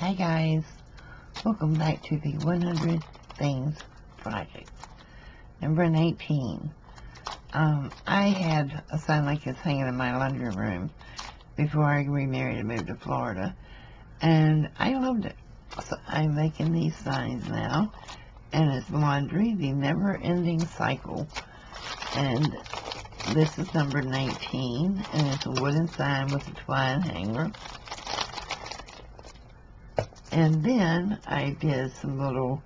Hi guys, welcome back to the 100 Things Project, number 19. I had a sign like this hanging in my laundry room before I remarried and moved to Florida, and I loved it. So I'm making these signs now, and it's laundry, the never-ending cycle, and this is number 19, and it's a wooden sign with a twine hanger. And then I did some little,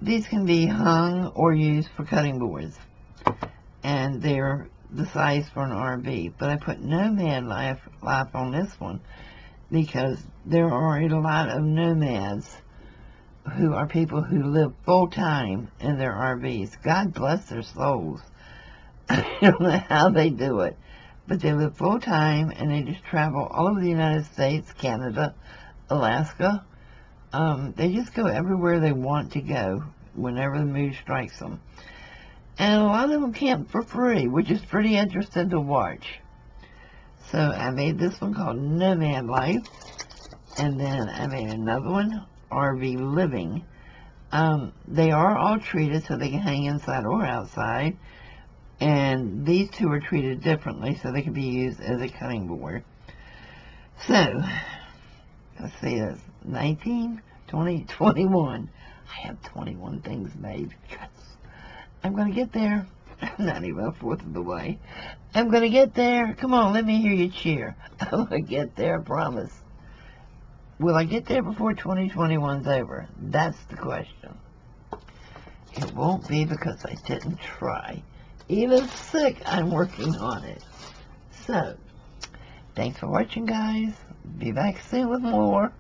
these can be hung or used for cutting boards. And they're the size for an RV. But I put nomad life on this one because there are a lot of nomads who are people who live full-time in their RVs. God bless their souls. I don't know how they do it. But they live full-time and they just travel all over the United States, Canada, Alaska. They just go everywhere they want to go whenever the mood strikes them. And a lot of them camp for free, which is pretty interesting to watch. So I made this one called Nomad Life. And then I made another one, RV Living. They are all treated so they can hang inside or outside. And these two are treated differently so they can be used as a cutting board. So let's see, that's 19, 20, 21. I have 21 things made. Yes. I'm going to get there. I'm not even a fourth of the way. I'm going to get there. Come on, let me hear you cheer. I'm going to get there, I promise. Will I get there before 2021's over? That's the question. It won't be because I didn't try. Even sick, I'm working on it. So, thanks for watching, guys. Be back soon with more.